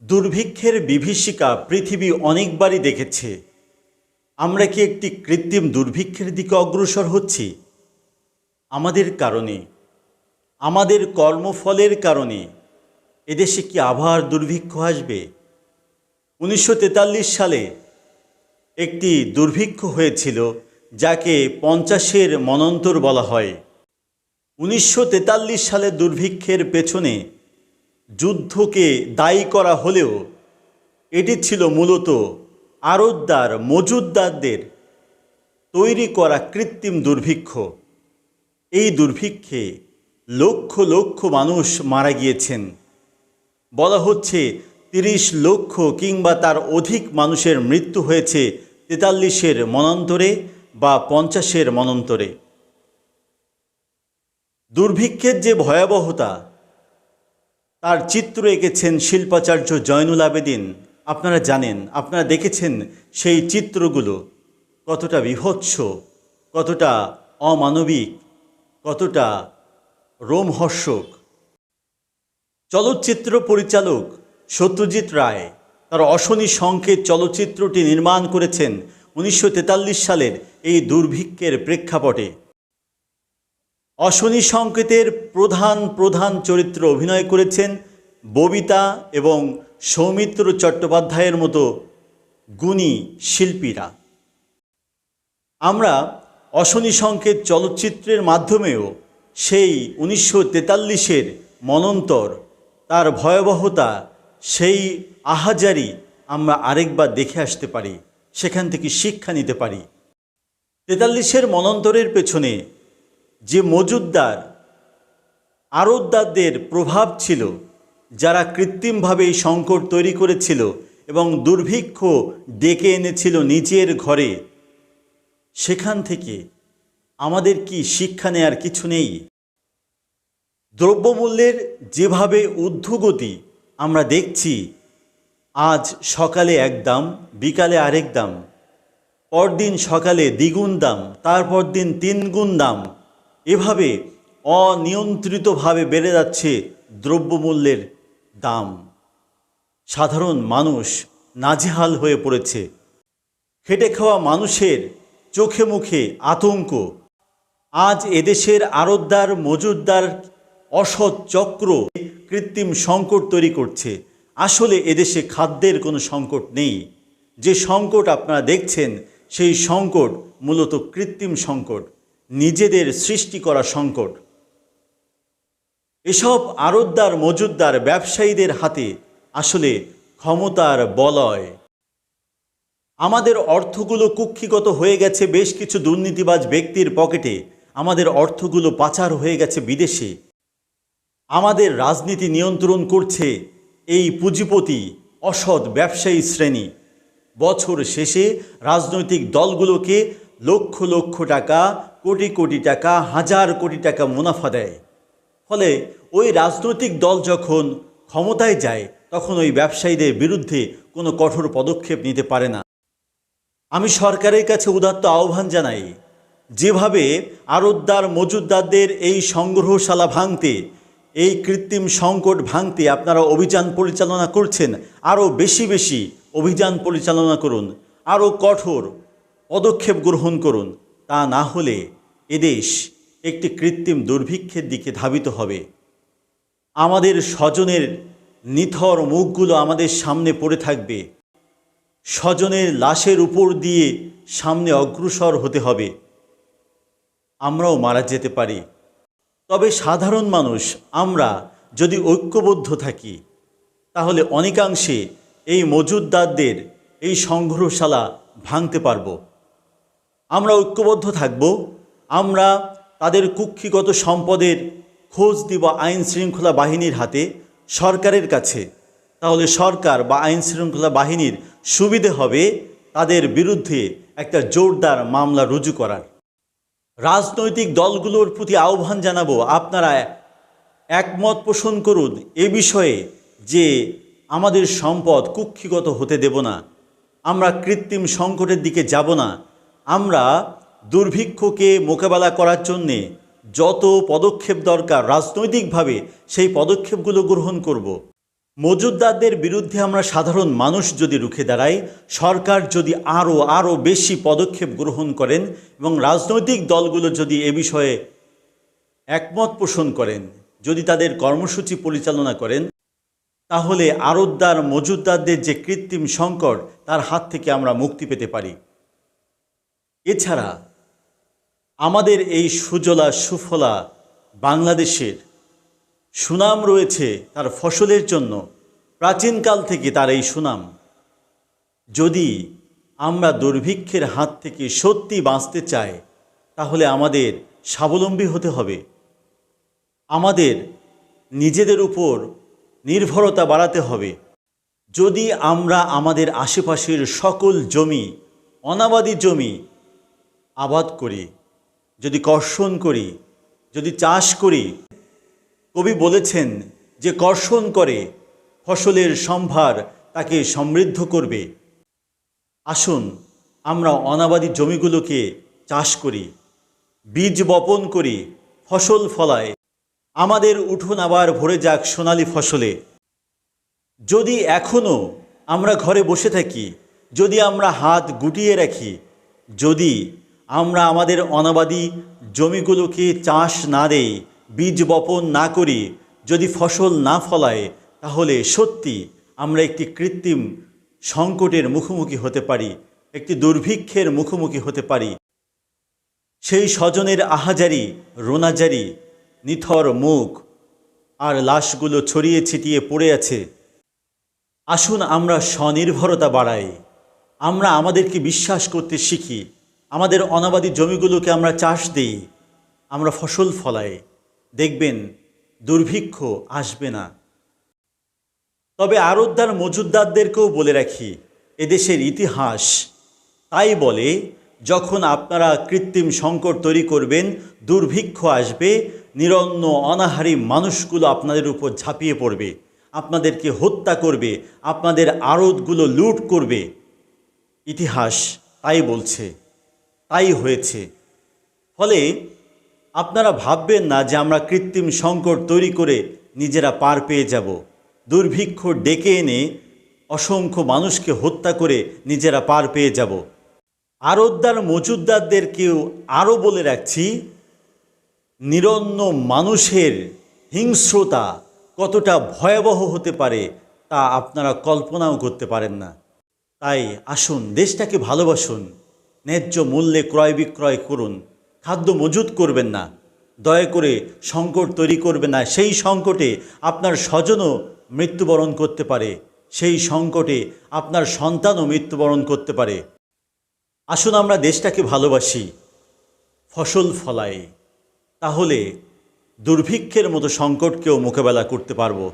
দুর্ভিক্ষের বিভীষিকা পৃথিবী অনেকবারই দেখেছে। আমরা কি একটি কৃত্রিম দুর্ভিক্ষের দিকে অগ্রসর হচ্ছি? আমাদের কারণে, আমাদের কর্মফলের কারণে এদেশে কি আবার দুর্ভিক্ষ আসবে? 1943 সালে একটি দুর্ভিক্ষ হয়েছিল, যাকে 50-এর মনন্তর বলা হয়। 1943 সালে দুর্ভিক্ষের পেছনে যুদ্ধকে দায়ী করা হলেও এটি ছিল মূলত আড়তদার মজুতদারদের তৈরি করা কৃত্রিম দুর্ভিক্ষ। এই দুর্ভিক্ষে লক্ষ লক্ষ মানুষ মারা গিয়েছেন। বলা হচ্ছে 30 লক্ষ কিংবা তার অধিক মানুষের মৃত্যু হয়েছে 43-এর মনান্তরে বা 50-এর মনান্তরে। দুর্ভিক্ষের যে ভয়াবহতা, তার চিত্র এঁকেছেন শিল্পাচার্য জয়নুল আবেদিন। আপনারা জানেন, আপনারা দেখেছেন সেই চিত্রগুলো কতটা বীভৎস, কতটা অমানবিক, কতটা রোমহর্ষক। চলচ্চিত্র পরিচালক সত্যজিৎ রায় তার অশনি সংকেত চলচ্চিত্রটি নির্মাণ করেছেন 1943 সালের এই দুর্ভিক্ষের প্রেক্ষাপটে। অশনি সংকেতের প্রধান চরিত্র অভিনয় করেছেন ববিতা এবং সৌমিত্র চট্টোপাধ্যায়ের মতো গুণী শিল্পীরা। আমরা অশনি সংকেত চলচ্চিত্রের মাধ্যমেও সেই 1943-এর মনন্তর, তার ভয়াবহতা, সেই আহাজারি আমরা আরেকবার দেখে আসতে পারি, সেখান থেকে শিক্ষা নিতে পারি। 43-এর মনন্তরের পেছনে যে মজুতদার আড়তদারদের প্রভাব ছিল, যারা কৃত্রিমভাবে এই সংকট তৈরি করেছিল এবং দুর্ভিক্ষ ডেকে এনেছিল নিজের ঘরে, সেখান থেকে আমাদের কি শিক্ষা নেয়ার কিছু নেই? দ্রব্যমূল্যের যেভাবে ঊর্ধ্বগতি আমরা দেখছি, আজ সকালে এক দাম, বিকালে আরেক দাম, পরদিন সকালে দ্বিগুণ দাম, তারপর দিন 3 গুণ দাম, এভাবে অনিয়ন্ত্রিতভাবে বেড়ে যাচ্ছে দ্রব্যমূল্যের দাম। সাধারণ মানুষ নাজেহাল হয়ে পড়েছে। খেটে খাওয়া মানুষের চোখে মুখে আতঙ্ক। আজ এদেশের আড়তদার মজুতদার অসৎ চক্র কৃত্রিম সংকট তৈরি করছে। আসলে এদেশে খাদ্যের কোনো সংকট নেই। যে সংকট আপনারা দেখছেন, সেই সংকট মূলত কৃত্রিম সংকট, নিজেদের সৃষ্টি করা সংকট। এসব আড়তদার মজুতদার ব্যবসায়ীদের হাতে আসলে ক্ষমতার বলয়। আমাদের অর্থগুলো কুক্ষিগত হয়ে গেছে বেশ কিছু দুর্নীতিবাজ ব্যক্তির পকেটে। আমাদের অর্থগুলো পাচার হয়ে গেছে বিদেশে। আমাদের রাজনীতি নিয়ন্ত্রণ করছে এই পুঁজিপতি অসৎ ব্যবসায়ী শ্রেণী। বছর শেষে রাজনৈতিক দলগুলোকে লক্ষ লক্ষ টাকা, কোটি কোটি টাকা, হাজার কোটি টাকা মুনাফা দেয়। ফলে ওই রাজনৈতিক দল যখন ক্ষমতায় যায়, তখন ওই ব্যবসায়ীদের বিরুদ্ধে কোনো কঠোর পদক্ষেপ নিতে পারে না। আমি সরকারের কাছে উদাত্ত আহ্বান জানাই, যেভাবে আড়তদার মজুতদারদের এই সংগ্রহশালা ভাঙতে, এই কৃত্রিম সংকট ভাঙতে আপনারা অভিযান পরিচালনা করছেন, আরও বেশি বেশি অভিযান পরিচালনা করুন, আরও কঠোর পদক্ষেপ গ্রহণ করুন। তা না হলে এদেশ একটি কৃত্রিম দুর্ভিক্ষের দিকে ধাবিত হবে। আমাদের স্বজনের নিথর মুখগুলো আমাদের সামনে পড়ে থাকবে। স্বজনের লাশের উপর দিয়ে সামনে অগ্রসর হতে হবে। আমরাও মারা যেতে পারি। তবে সাধারণ মানুষ আমরা যদি ঐক্যবদ্ধ থাকি, তাহলে অনেকাংশে এই মজুতদারদের এই সংগ্রহশালা ভাঙতে পারব। আমরা ঐক্যবদ্ধ থাকব। আমরা তাদের কুক্ষিগত সম্পদের খোঁজ দিব আইন শৃঙ্খলা বাহিনীর হাতে, সরকারের কাছে। তাহলে সরকার বা আইন শৃঙ্খলা বাহিনীর সুবিধে হবে তাদের বিরুদ্ধে একটা জোরদার মামলা রুজু করার। রাজনৈতিক দলগুলোর প্রতি আহ্বান জানাবো, আপনারা একমত পোষণ করুন এ বিষয়ে যে আমাদের সম্পদ কুক্ষিগত হতে দেব না, আমরা কৃত্রিম সংকটের দিকে যাব না। আমরা দুর্ভিক্ষকে মোকাবেলা করার জন্যে যত পদক্ষেপ দরকার রাজনৈতিকভাবে, সেই পদক্ষেপগুলো গ্রহণ করব। মজুতদারদের বিরুদ্ধে আমরা সাধারণ মানুষ যদি রুখে দাঁড়াই, সরকার যদি আরও বেশি পদক্ষেপ গ্রহণ করেন এবং রাজনৈতিক দলগুলো যদি এ বিষয়ে একমত পোষণ করেন, যদি তাদের কর্মসূচি পরিচালনা করেন, তাহলে আড়তদার মজুতদারদের যে কৃত্রিম সংকট তার হাত থেকে আমরা মুক্তি পেতে পারি। এছাড়া আমাদের এই সুজলা সুফলা বাংলাদেশের সুনাম রয়েছে তার ফসলের জন্য। প্রাচীনকাল থেকে তার এই সুনাম। যদি আমরা দুর্ভিক্ষের হাত থেকে সত্যি বাঁচতে চাই, তাহলে আমাদের স্বাবলম্বী হতে হবে। আমাদের নিজেদের উপর নির্ভরতা বাড়াতে হবে। যদি আমরা আমাদের আশেপাশের সকল জমি, অনাবাদি জমি আবাদ করি, যদি কর্ষণ করি, যদি চাষ করি, কবি বলেছেন যে কর্ষণ করে ফসলের সম্ভার তাকে সমৃদ্ধ করবে। আসুন আমরা অনাবাদি জমিগুলোকে চাষ করি, বীজ বপন করি, ফসল ফলাই, আমাদের উঠোন আবার ভরে যাক সোনালি ফসলে। যদি এখনও আমরা ঘরে বসে থাকি, যদি আমরা হাত গুটিয়ে রাখি, যদি আমরা আমাদের অনাবাদি জমিগুলোকে চাষ না দেই, বীজ বপন না করি, যদি ফসল না ফলায়, তাহলে সত্যি আমরা একটি কৃত্রিম সংকটের মুখোমুখি হতে পারি, একটি দুর্ভিক্ষের মুখোমুখি হতে পারি। সেই স্বজনের আহাজারি, রোনাজারি, নিথর মুখ আর লাশগুলো ছড়িয়ে ছিটিয়ে পড়ে আছে। আসুন আমরা স্বনির্ভরতা বাড়াই, আমরা আমাদেরকে বিশ্বাস করতে শিখি, আমাদের অনাবাদি জমিগুলোকে আমরা চাষ দেই, আমরা ফসল ফলাই, দেখবেন দুর্ভিক্ষ আসবে না। তবে আড়তদার মজুতদারদেরকেও বলে রাখি, এদেশের ইতিহাস তাই বলে, যখন আপনারা কৃত্রিম সংকট তৈরি করবেন, দুর্ভিক্ষ আসবে, নিরন্ন অনাহারী মানুষগুলো আপনাদের উপর ঝাঁপিয়ে পড়বে, আপনাদেরকে হত্যা করবে, আপনাদের আড়তগুলো লুট করবে। ইতিহাস তাই বলছে, তাই হয়েছে। ফলে আপনারা ভাববেন না যে আমরা কৃত্রিম সংকট তৈরি করে নিজেরা পার পেয়ে যাব, দুর্ভিক্ষ ডেকে এনে অসংখ্য মানুষকে হত্যা করে নিজেরা পার পেয়ে যাব। আড়তদার মজুতদারদেরকেও আরও বলে রাখছি, নিরন্ন মানুষের হিংস্রতা কতটা ভয়াবহ হতে পারে তা আপনারা কল্পনাও করতে পারেন না। তাই আসুন দেশটাকে ভালোবাসুন, ন্যায্য মূল্যে ক্রয় বিক্রয় করুন, খাদ্য মজুত করবেন না, দয়া করে সংকট তৈরি করবেন না। সেই সংকটে আপনার স্বজনও মৃত্যুবরণ করতে পারে, সেই সংকটে আপনার সন্তানও মৃত্যুবরণ করতে পারে। আসুন আমরা দেশটাকে ভালোবাসি, ফসল ফলাই, তাহলে দুর্ভিক্ষের মতো সংকটকেও মোকাবেলা করতে পারবো।